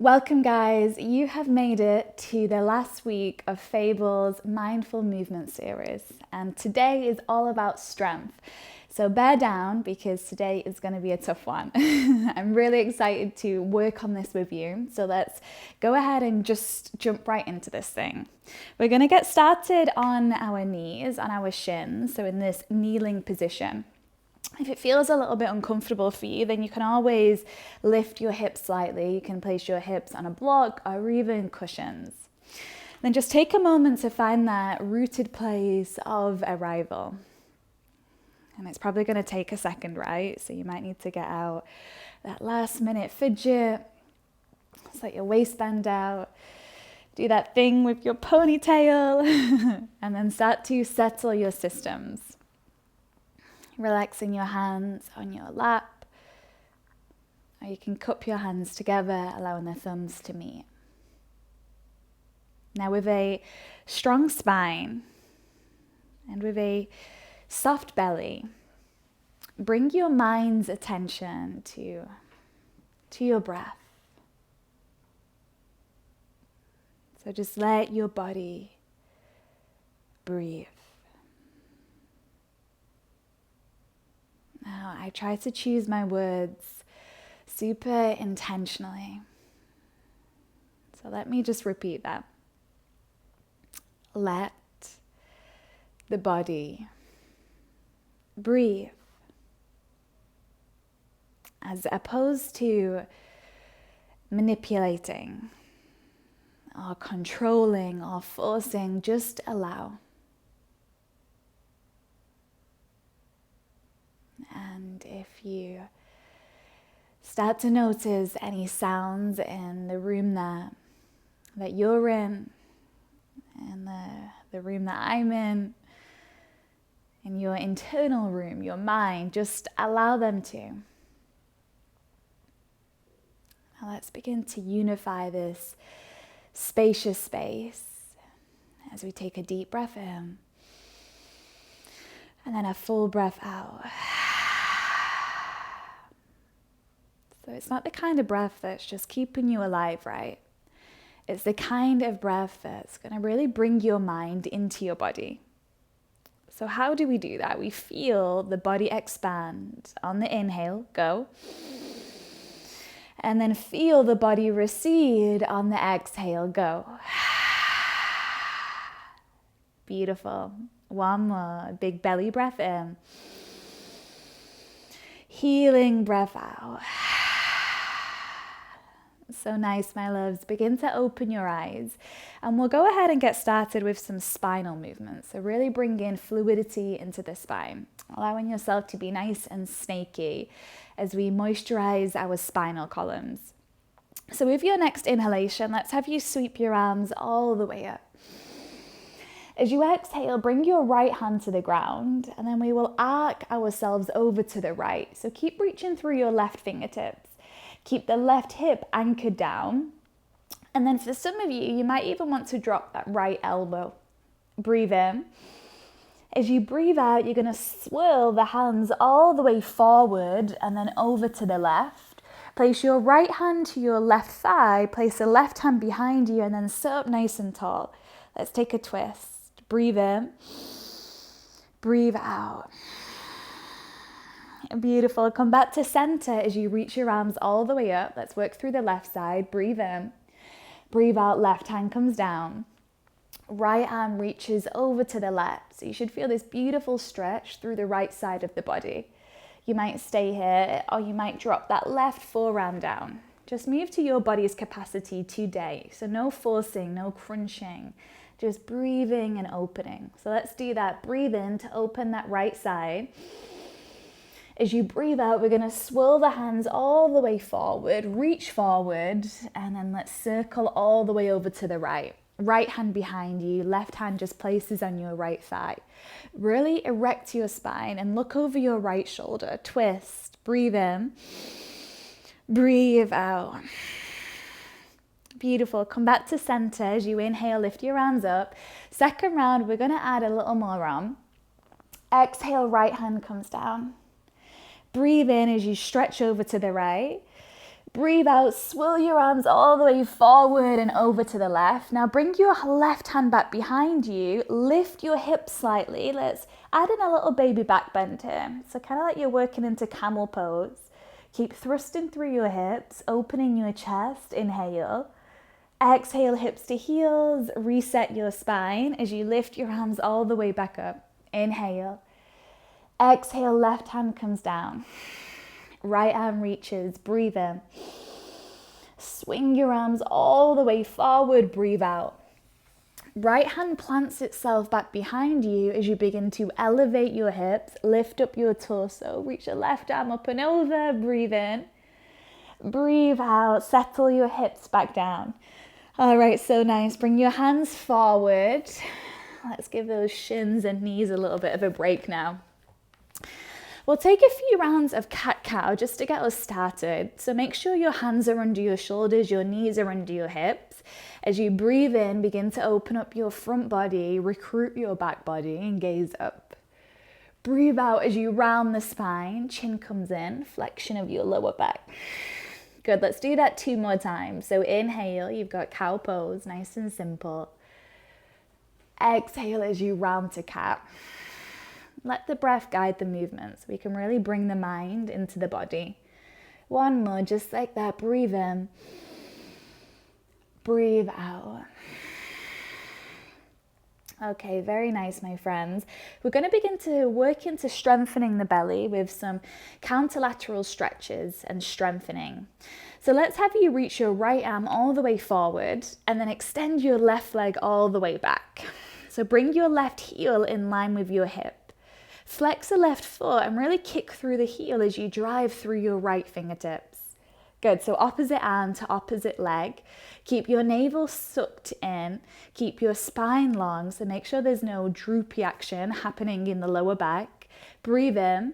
Welcome guys, you have made it to the last week of Fable's Mindful Movement series, and today is all about strength. So bear down because today is going to be a tough one. I'm really excited to work on this with you, so let's go ahead and just jump right into this thing. We're going to get started on our knees, on our shins, so in this kneeling position. If it feels a little bit uncomfortable for you, then you can always lift your hips slightly. You can place your hips on a block or even cushions. Then just take a moment to find that rooted place of arrival. And it's probably going to take a second, right? So you might need to get out that last minute fidget. Let your waistband out. Do that thing with your ponytail. And then start to settle your systems. Relaxing your hands on your lap, or you can cup your hands together, allowing the thumbs to meet. Now with a strong spine and with a soft belly, bring your mind's attention to your breath. So just let your body breathe. Now, I try to choose my words super intentionally. So let me just repeat that. Let the body breathe. As opposed to manipulating or controlling or forcing, just allow. And if you start to notice any sounds in the room that you're in the room that I'm in your internal room, your mind, just allow them to. Now let's begin to unify this spacious space as we take a deep breath in and then a full breath out. So it's not the kind of breath that's just keeping you alive, right? It's the kind of breath that's going to really bring your mind into your body. So how do we do that? We feel the body expand on the inhale, go. And then feel the body recede on the exhale, go. Beautiful. One more. Big belly breath in. Healing breath out. So nice, my loves. Begin to open your eyes. And we'll go ahead and get started with some spinal movements. So really bring in fluidity into the spine, allowing yourself to be nice and snaky as we moisturize our spinal columns. So with your next inhalation, let's have you sweep your arms all the way up. As you exhale, bring your right hand to the ground, and then we will arc ourselves over to the right. So keep reaching through your left fingertips. Keep the left hip anchored down. And then for some of you, you might even want to drop that right elbow. Breathe in. As you breathe out, you're going to swirl the hands all the way forward and then over to the left. Place your right hand to your left thigh. Place the left hand behind you and then sit up nice and tall. Let's take a twist. Breathe in. Breathe out. Beautiful. Come back to center as you reach your arms all the way up. Let's work through the left side. Breathe in. Breathe out. Left hand comes down. Right arm reaches over to the left. So you should feel this beautiful stretch through the right side of the body. You might stay here or you might drop that left forearm down. Just move to your body's capacity today. So no forcing, no crunching, just breathing and opening. So let's do that. Breathe in to open that right side. As you breathe out, we're going to swirl the hands all the way forward, reach forward, and then let's circle all the way over to the right. Right hand behind you, left hand just places on your right thigh. Really erect your spine and look over your right shoulder. Twist, breathe in, breathe out. Beautiful. Come back to center as you inhale, lift your arms up. Second round, we're going to add a little more on. Exhale, right hand comes down. Breathe in as you stretch over to the right. Breathe out, swirl your arms all the way forward and over to the left. Now bring your left hand back behind you, lift your hips slightly. Let's add in a little baby back bend here. So kind of like you're working into camel pose. Keep thrusting through your hips, opening your chest, inhale. Exhale, hips to heels, reset your spine as you lift your arms all the way back up. Inhale. Exhale, left hand comes down. Right arm reaches, breathe in. Swing your arms all the way forward, breathe out. Right hand plants itself back behind you as you begin to elevate your hips, lift up your torso, reach your left arm up and over, breathe in. Breathe out, settle your hips back down. All right, so nice. Bring your hands forward. Let's give those shins and knees a little bit of a break now. We'll take a few rounds of cat-cow just to get us started. So make sure your hands are under your shoulders, your knees are under your hips. As you breathe in, begin to open up your front body, recruit your back body and gaze up. Breathe out as you round the spine, chin comes in, flexion of your lower back. Good, let's do that 2 more times. So inhale, you've got cow pose, nice and simple. Exhale as you round to cat. Let the breath guide the movement so we can really bring the mind into the body. 1 more, just like that. Breathe in. Breathe out. Okay, very nice, my friends. We're going to begin to work into strengthening the belly with some counterlateral stretches and strengthening. So let's have you reach your right arm all the way forward and then extend your left leg all the way back. So bring your left heel in line with your hip. Flex the left foot and really kick through the heel as you drive through your right fingertips. Good, so opposite arm to opposite leg. Keep your navel sucked in. Keep your spine long, so make sure there's no droopy action happening in the lower back. Breathe in.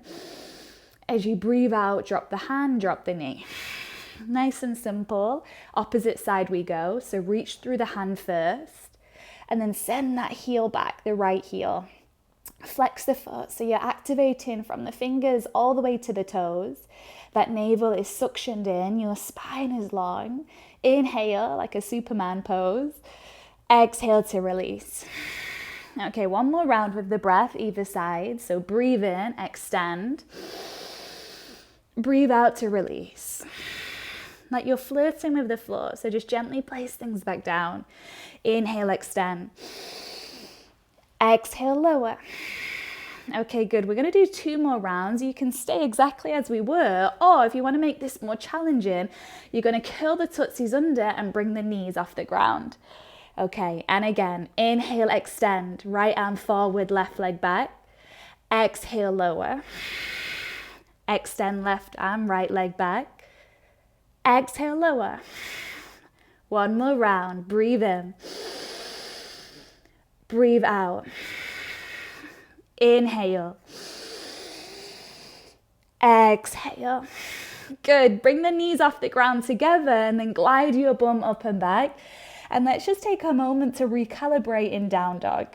As you breathe out, drop the hand, drop the knee. Nice and simple. Opposite side we go, so reach through the hand first. And then send that heel back, the right heel. Flex the foot, so you're activating from the fingers all the way to the toes. That navel is suctioned in, your spine is long. Inhale, like a Superman pose. Exhale to release. Okay, 1 more round with the breath either side. So breathe in, extend. Breathe out to release. Like you're flirting with the floor, so just gently place things back down. Inhale, extend. Exhale, lower. Okay, good. We're going to do 2 more rounds. You can stay exactly as we were, or if you want to make this more challenging, you're going to curl the tootsies under and bring the knees off the ground. Okay, and again, inhale, extend. Right arm forward, left leg back. Exhale, lower. Extend left arm, right leg back. Exhale, lower. 1 more round. Breathe in. Breathe out. Inhale. Exhale. Good. Bring the knees off the ground together and then glide your bum up and back. And let's just take a moment to recalibrate in down dog.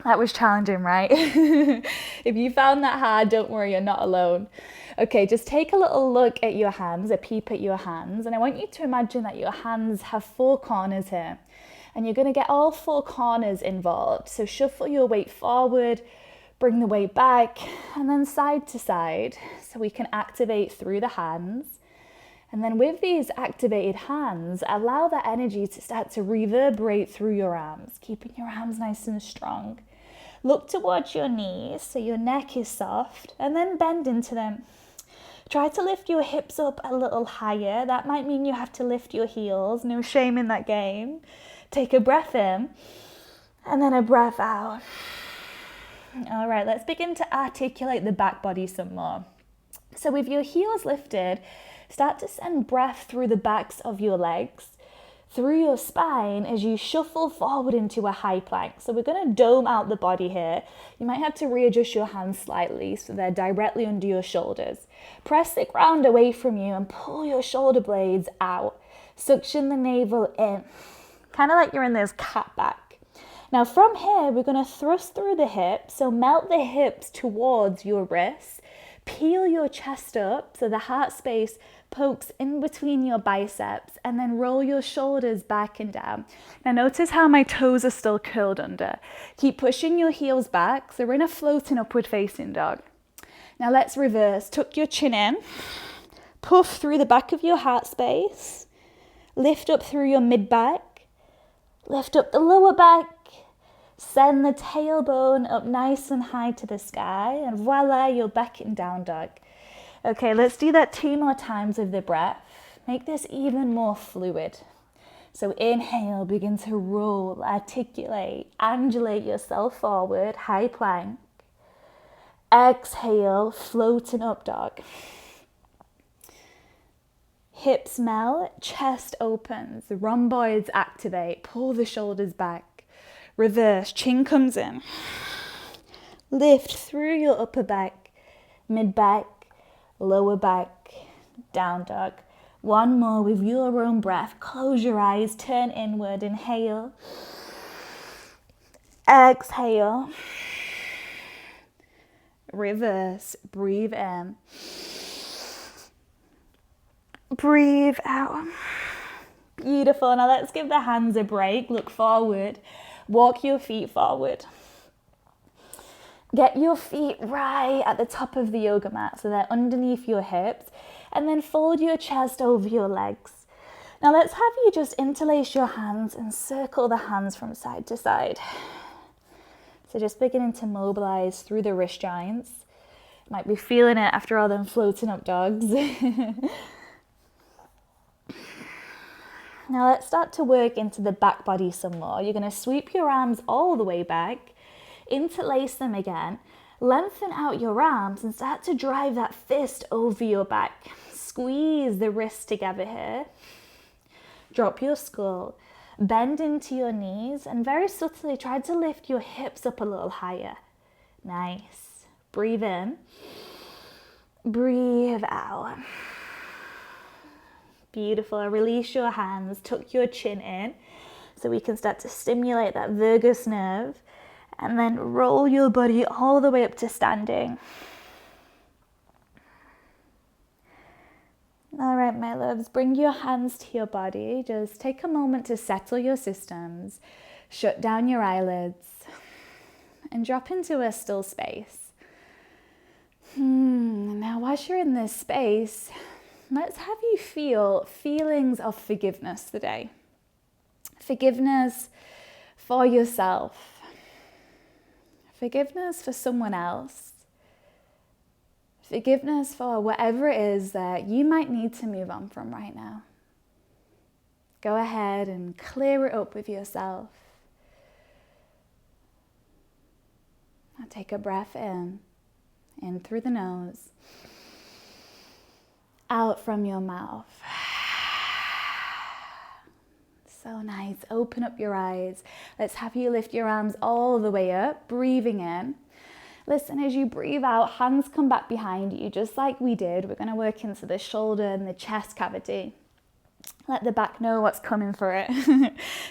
That was challenging, right? If you found that hard, don't worry, you're not alone. Okay, just take a little look at your hands, a peep at your hands. And I want you to imagine that your hands have 4 corners here. And you're going to get all 4 corners involved. So shuffle your weight forward, bring the weight back, and then side to side so we can activate through the hands. And then with these activated hands, allow that energy to start to reverberate through your arms, keeping your arms nice and strong. Look towards your knees so your neck is soft, and then bend into them. Try to lift your hips up a little higher. That might mean you have to lift your heels. No shame in that game. Take a breath in and then a breath out. All right, let's begin to articulate the back body some more. So with your heels lifted, start to send breath through the backs of your legs, through your spine as you shuffle forward into a high plank. So we're going to dome out the body here. You might have to readjust your hands slightly so they're directly under your shoulders. Press the ground away from you and pull your shoulder blades out. Suction the navel in. Kind of like you're in this cat back. Now from here, we're going to thrust through the hips. So melt the hips towards your wrists. Peel your chest up so the heart space pokes in between your biceps, and then roll your shoulders back and down. Now notice how my toes are still curled under. Keep pushing your heels back, so we're in a floating upward facing dog. Now let's reverse. Tuck your chin in, puff through the back of your heart space, lift up through your mid back, lift up the lower back, send the tailbone up nice and high to the sky, and voila, you're back in down dog. Okay, let's do that 2 more times with the breath. Make this even more fluid. So inhale, begin to roll, articulate, undulate yourself forward, high plank. Exhale, floating up dog. Hips melt, chest opens, rhomboids activate, pull the shoulders back. Reverse, chin comes in. Lift through your upper back, mid back, lower back, down dog. One more with your own breath. Close your eyes, turn inward, inhale. Exhale. Reverse, breathe in. Breathe out. Beautiful. Now let's give the hands a break. Look forward. Walk your feet forward. Get your feet right at the top of the yoga mat so they're underneath your hips, and then fold your chest over your legs. Now let's have you just interlace your hands and circle the hands from side to side. So just beginning to mobilize through the wrist joints. Might be feeling it after all them floating up dogs. Now let's start to work into the back body some more. You're going to sweep your arms all the way back, interlace them again, lengthen out your arms and start to drive that fist over your back. Squeeze the wrists together here. Drop your skull, bend into your knees, and very subtly try to lift your hips up a little higher. Nice. Breathe in. Breathe out. Beautiful. Release your hands, tuck your chin in so we can start to stimulate that vagus nerve, and then roll your body all the way up to standing. All right, my loves, bring your hands to your body. Just take a moment to settle your systems, shut down your eyelids, and drop into a still space. Now, whilst you're in this space, let's have you feel feelings of forgiveness today. Forgiveness for yourself. Forgiveness for someone else. Forgiveness for whatever it is that you might need to move on from right now. Go ahead and clear it up with yourself. Now take a breath in through the nose, out from your mouth. So nice. Open up your eyes. Let's have you lift your arms all the way up, breathing in. Listen, as you breathe out, hands come back behind you, just like we did. We're going to work into the shoulder and the chest cavity. Let the back know what's coming for it.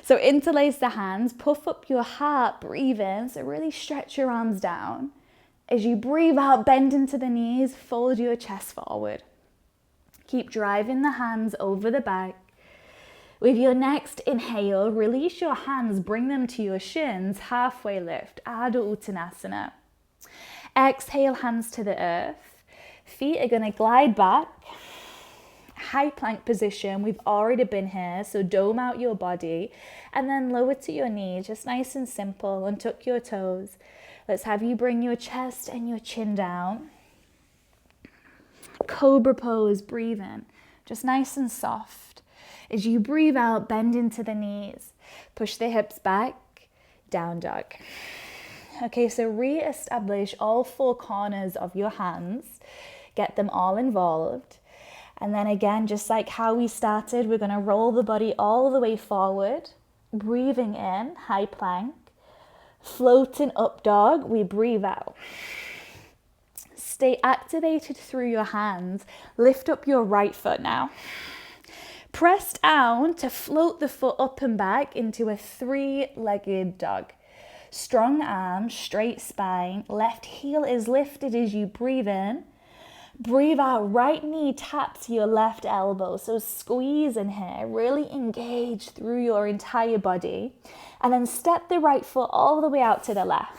So interlace the hands, puff up your heart, breathe in. So really stretch your arms down. As you breathe out, bend into the knees, fold your chest forward. Keep driving the hands over the back. With your next inhale, release your hands, bring them to your shins, halfway lift, Ardha Uttanasana. Exhale, hands to the earth. Feet are going to glide back. High plank position, we've already been here, so dome out your body and then lower to your knees, just nice and simple. Untuck your toes. Let's have you bring your chest and your chin down. Cobra pose, breathe in, just nice and soft. As you breathe out, bend into the knees. Push the hips back, down dog. Okay, so re-establish all four corners of your hands. Get them all involved. And then again, just like how we started, we're going to roll the body all the way forward. Breathing in, high plank. Floating up dog, we breathe out. Stay activated through your hands. Lift up your right foot now. Press down to float the foot up and back into a three-legged dog. Strong arms, straight spine. Left heel is lifted as you breathe in. Breathe out, right knee taps your left elbow. So squeeze in here, really engage through your entire body. And then step the right foot all the way out to the left.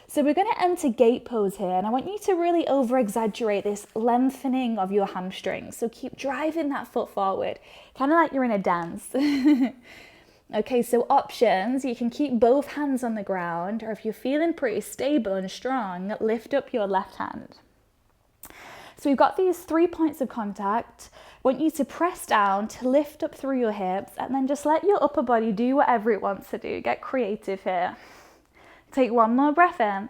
So we're going to enter gate pose here, and I want you to really over-exaggerate this lengthening of your hamstrings. So keep driving that foot forward, kind of like you're in a dance. Okay, so options, you can keep both hands on the ground, or if you're feeling pretty stable and strong, lift up your left hand. So we've got these 3 points of contact. I want you to press down to lift up through your hips, and then just let your upper body do whatever it wants to do. Get creative here. Take one more breath in.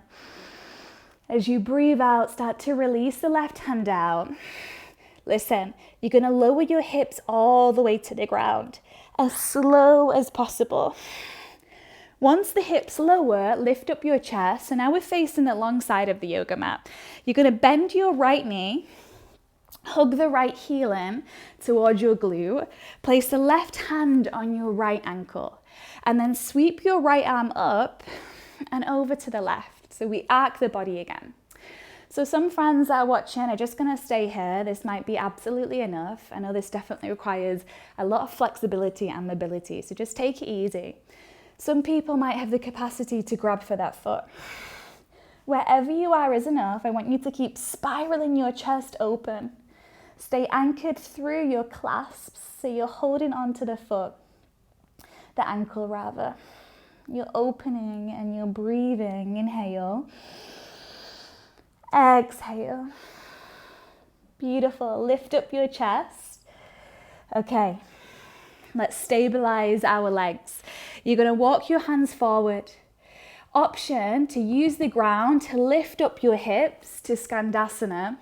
As you breathe out, start to release the left hand out. Listen, you're going to lower your hips all the way to the ground, as slow as possible. Once the hips lower, lift up your chest. So now we're facing the long side of the yoga mat. You're going to bend your right knee, hug the right heel in towards your glute, place the left hand on your right ankle, and then sweep your right arm up and over to the left. So we arc the body again. So some friends that are watching are just going to stay here. This might be absolutely enough. I know this definitely requires a lot of flexibility and mobility, so just take it easy. Some people might have the capacity to grab for that foot. Wherever you are is enough. I want you to keep spiraling your chest open. Stay anchored through your clasps, so you're holding onto the foot, the ankle rather. You're opening and you're breathing. Inhale. Exhale. Beautiful. Lift up your chest. Okay. Let's stabilize our legs. You're going to walk your hands forward. Option to use the ground to lift up your hips to Skandasana.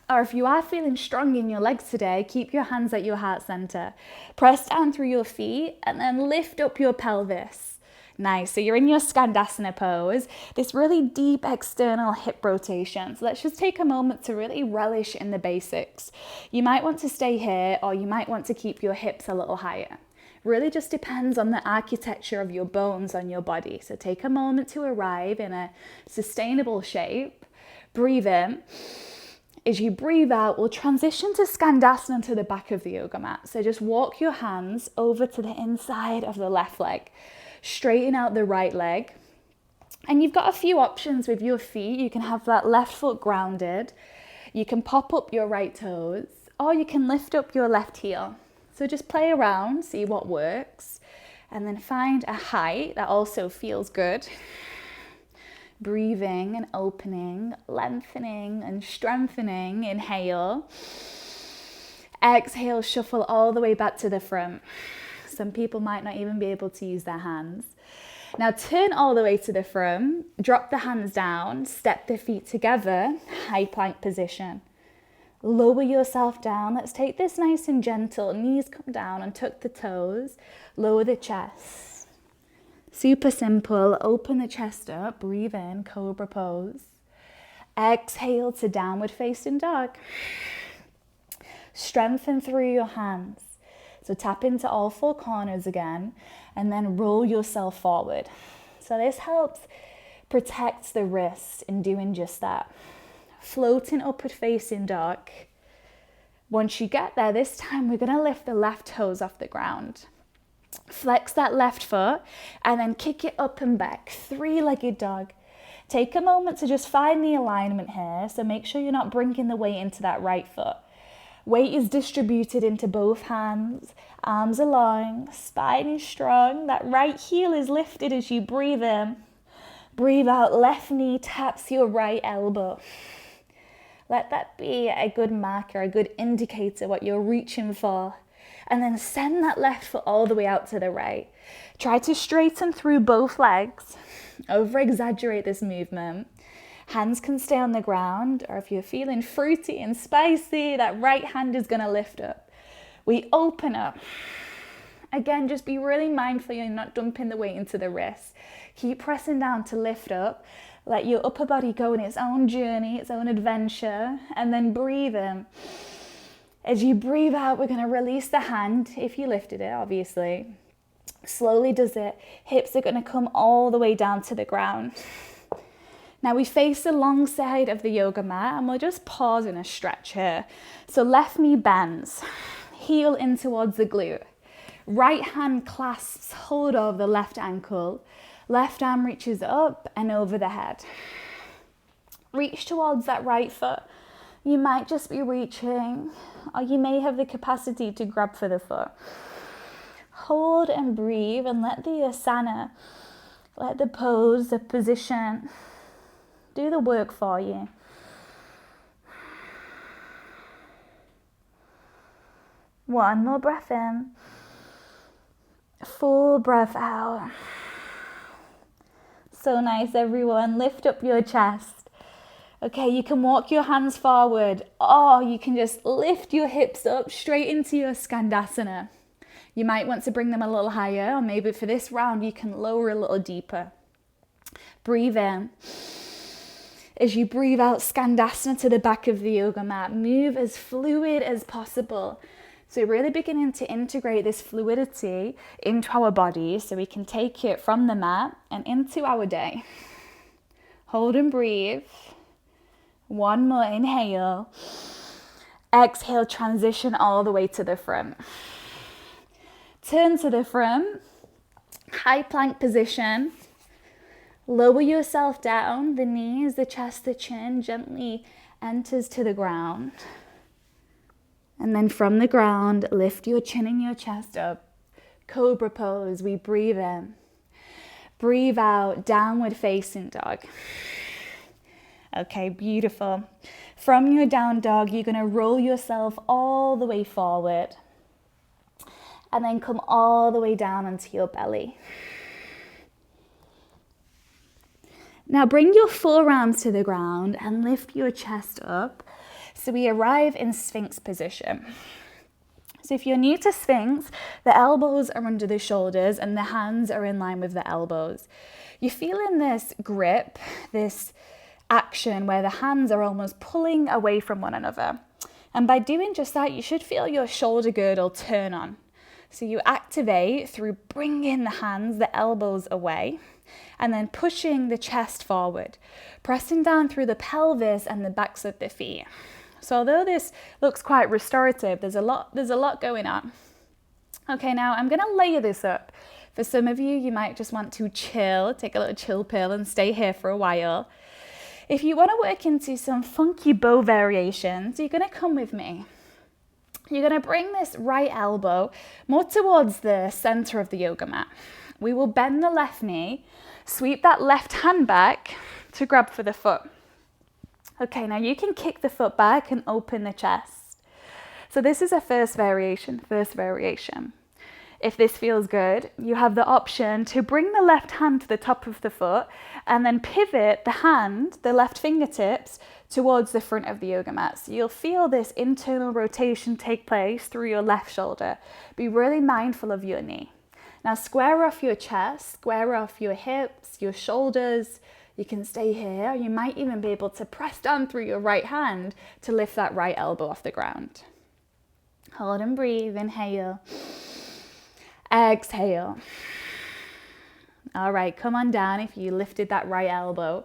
Or if you are feeling strong in your legs today, keep your hands at your heart center. Press down through your feet and then lift up your pelvis. Nice. So you're in your Skandasana pose, this really deep external hip rotation. So let's just take a moment to really relish in the basics. You might want to stay here, or you might want to keep your hips a little higher. Really just depends on the architecture of your bones on your body. So take a moment to arrive in a sustainable shape. Breathe in. As you breathe out, we'll transition to Skandasana to the back of the yoga mat. So just walk your hands over to the inside of the left leg. Straighten out the right leg. And you've got a few options with your feet. You can have that left foot grounded. You can pop up your right toes, or you can lift up your left heel. So just play around, see what works, and then find a height that also feels good. Breathing and opening, lengthening and strengthening. Inhale. Exhale, shuffle all the way back to the front. Some people might not even be able to use their hands. Now turn all the way to the front, drop the hands down, step the feet together, high plank position. Lower yourself down. Let's take this nice and gentle. Knees come down and tuck the toes. Lower the chest. Super simple. Open the chest up. Breathe in, cobra pose. Exhale to downward facing dog. Strengthen through your hands. So tap into all four corners again, and then roll yourself forward. So this helps protect the wrist in doing just that. Floating upward facing dog. Once you get there, this time we're going to lift the left toes off the ground. Flex that left foot and then kick it up and back. Three-legged dog. Take a moment to just find the alignment here. So make sure you're not bringing the weight into that right foot. Weight is distributed into both hands, arms are long, spine is strong. That right heel is lifted as you breathe in. Breathe out, left knee taps your right elbow. Let that be a good marker, a good indicator what you're reaching for. And then send that left foot all the way out to the right. Try to straighten through both legs. Over-exaggerate this movement. Hands can stay on the ground, or if you're feeling fruity and spicy, that right hand is going to lift up. We open up. Again, just be really mindful you're not dumping the weight into the wrist. Keep pressing down to lift up. Let your upper body go on its own journey, its own adventure, and then breathe in. As you breathe out, we're going to release the hand, if you lifted it, obviously. Slowly does it. Hips are going to come all the way down to the ground. Now we face the long side of the yoga mat and we'll just pause in a stretch here. So left knee bends, heel in towards the glute. Right hand clasps hold of the left ankle. Left arm reaches up and over the head. Reach towards that right foot. You might just be reaching, or you may have the capacity to grab for the foot. Hold and breathe and let the asana, let the pose, the position, do the work for you. One more breath in. Full breath out. So nice, everyone. Lift up your chest. Okay, you can walk your hands forward, or you can just lift your hips up straight into your Skandasana. You might want to bring them a little higher, or maybe for this round, you can lower a little deeper. Breathe in. As you breathe out, Skandasana to the back of the yoga mat. Move as fluid as possible. So really beginning to integrate this fluidity into our body so we can take it from the mat and into our day. Hold and breathe. One more inhale. Exhale, transition all the way to the front. Turn to the front. High plank position. Lower yourself down. The knees, the chest, the chin gently enters to the ground. And then from the ground, lift your chin and your chest up. Cobra pose, we breathe in. Breathe out, downward facing dog. Okay, beautiful. From your down dog, you're gonna roll yourself all the way forward. And then come all the way down onto your belly. Now bring your forearms to the ground and lift your chest up. So we arrive in Sphinx position. So if you're new to Sphinx, the elbows are under the shoulders and the hands are in line with the elbows. You're feeling this grip, this action where the hands are almost pulling away from one another. And by doing just that, you should feel your shoulder girdle turn on. So you activate through bringing the hands, the elbows away, and then pushing the chest forward, pressing down through the pelvis and the backs of the feet. So although this looks quite restorative, there's a lot going on. Okay, now I'm going to layer this up. For some of you, you might just want to chill, take a little chill pill and stay here for a while. If you want to work into some funky bow variations, you're going to come with me. You're going to bring this right elbow more towards the center of the yoga mat. We will bend the left knee, sweep that left hand back to grab for the foot. Okay, now you can kick the foot back and open the chest. So this is a first variation. If this feels good, you have the option to bring the left hand to the top of the foot and then pivot the hand, the left fingertips, towards the front of the yoga mat. So you'll feel this internal rotation take place through your left shoulder. Be really mindful of your knee. Now square off your chest, square off your hips, your shoulders. You can stay here. You might even be able to press down through your right hand to lift that right elbow off the ground. Hold and breathe. Inhale. Exhale. All right, come on down if you lifted that right elbow.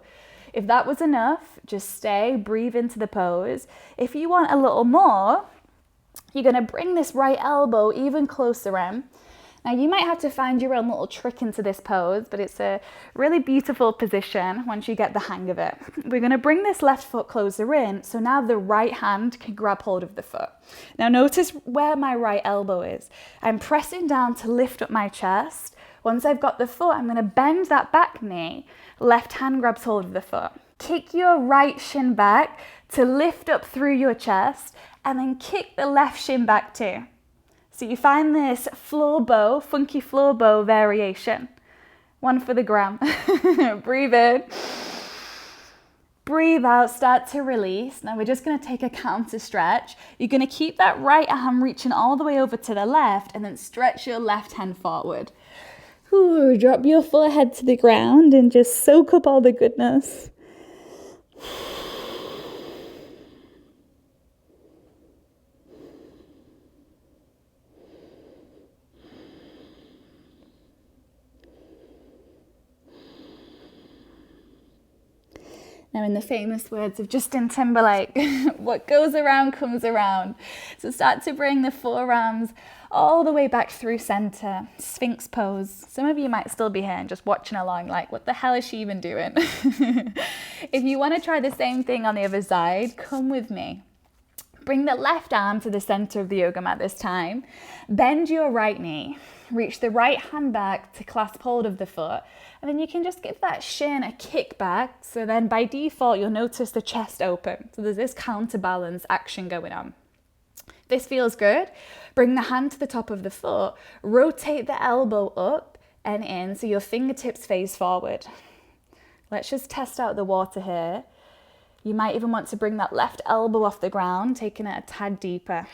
If that was enough, just stay, breathe into the pose. If you want a little more, you're going to bring this right elbow even closer in. Now you might have to find your own little trick into this pose, but it's a really beautiful position once you get the hang of it. We're going to bring this left foot closer in, so now the right hand can grab hold of the foot. Now notice where my right elbow is. I'm pressing down to lift up my chest. Once I've got the foot, I'm going to bend that back knee. Left hand grabs hold of the foot. Kick your right shin back to lift up through your chest, and then kick the left shin back too. So you find this floor bow, funky floor bow variation. One for the gram. Breathe in. Breathe out, start to release. Now we're just going to take a counter stretch. You're going to keep that right arm reaching all the way over to the left and then stretch your left hand forward. Ooh, drop your forehead to the ground and just soak up all the goodness. Now, in the famous words of Justin Timberlake, what goes around comes around. So start to bring the forearms all the way back through center, Sphinx pose. Some of you might still be here and just watching along like, what the hell is she even doing? If you want to try the same thing on the other side, come with me. Bring the left arm to the center of the yoga mat this time. Bend your right knee. Reach the right hand back to clasp hold of the foot. And then you can just give that shin a kick back. So then by default, you'll notice the chest open. So there's this counterbalance action going on. If this feels good, bring the hand to the top of the foot. Rotate the elbow up and in so your fingertips face forward. Let's just test out the water here. You might even want to bring that left elbow off the ground, taking it a tad deeper.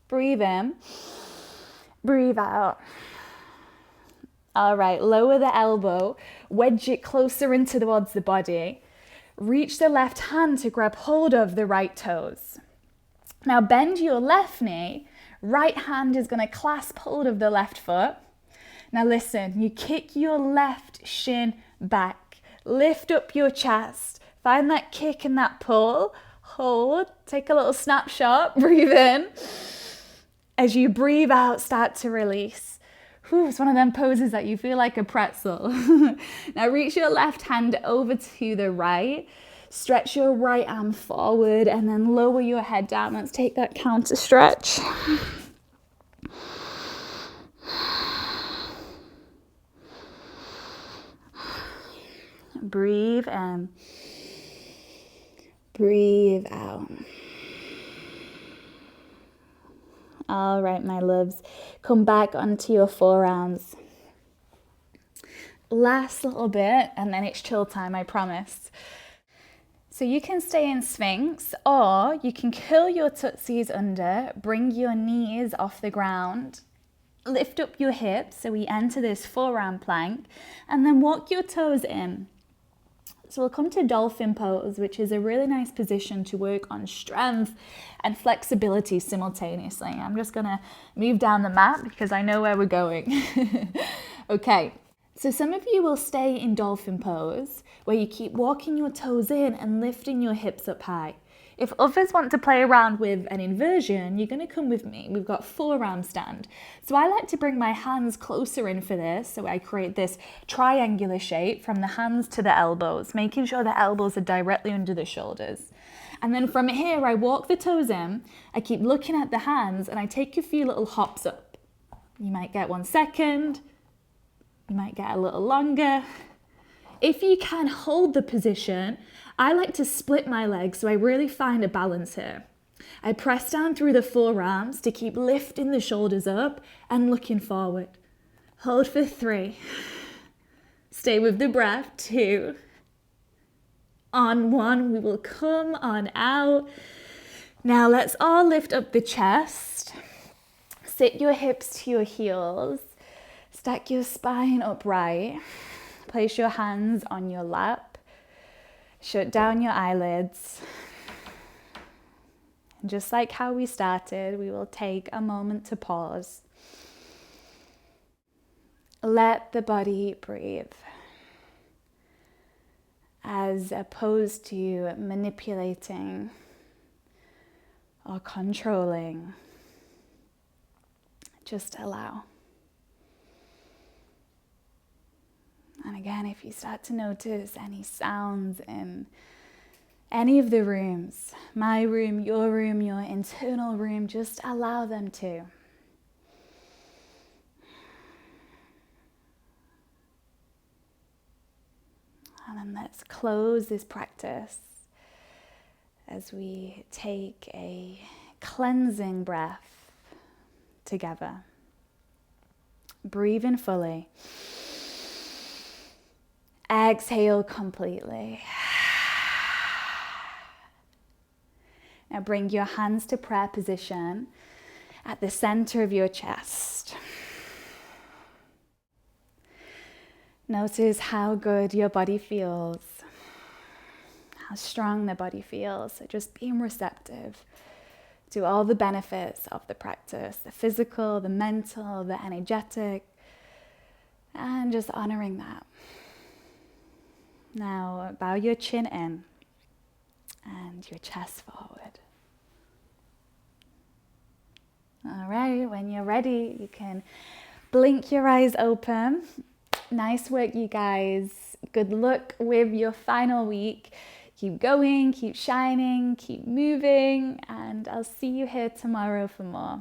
Breathe in, breathe out. All right, lower the elbow, wedge it closer in towards the body. Reach the left hand to grab hold of the right toes. Now bend your left knee. Right hand is going to clasp hold of the left foot. Now listen, you kick your left shin back. Lift up your chest. Find that kick and that pull. Hold. Take a little snapshot. Breathe in. As you breathe out, start to release. It's one of them poses that you feel like a pretzel. Now reach your left hand over to the right. Stretch your right arm forward and then lower your head down. Let's take that counter stretch. Breathe in. Breathe out. All right, my loves, come back onto your forearms. Last little bit, and then it's chill time, I promise. So you can stay in Sphinx, or you can curl your tootsies under, bring your knees off the ground, lift up your hips, so we enter this forearm plank, and then walk your toes in. So we'll come to Dolphin Pose, which is a really nice position to work on strength and flexibility simultaneously. I'm just gonna move down the mat because I know where we're going. Okay, so some of you will stay in Dolphin Pose, where you keep walking your toes in and lifting your hips up high. If others want to play around with an inversion, you're going to come with me. We've got Forearm Stand. So I like to bring my hands closer in for this. So I create this triangular shape from the hands to the elbows, making sure the elbows are directly under the shoulders. And then from here, I walk the toes in. I keep looking at the hands and I take a few little hops up. You might get 1 second. You might get a little longer. If you can hold the position, I like to split my legs so I really find a balance here. I press down through the forearms to keep lifting the shoulders up and looking forward. Hold for 3. Stay with the breath. 2. On 1, we will come on out. Now let's all lift up the chest. Sit your hips to your heels. Stack your spine upright. Place your hands on your lap. Shut down your eyelids. And just like how we started, we will take a moment to pause. Let the body breathe. As opposed to manipulating or controlling, just allow. And again, if you start to notice any sounds in any of the rooms, my room, your internal room, just allow them to. And then let's close this practice as we take a cleansing breath together. Breathe in fully. Exhale completely. Now bring your hands to prayer position at the center of your chest. Notice how good your body feels, how strong the body feels. So just being receptive to all the benefits of the practice, the physical, the mental, the energetic, and just honoring that. Now bow your chin in and your chest forward. All right, when you're ready, you can blink your eyes open. Nice work, you guys. Good luck with your final week. Keep going, keep shining, keep moving, and I'll see you here tomorrow for more.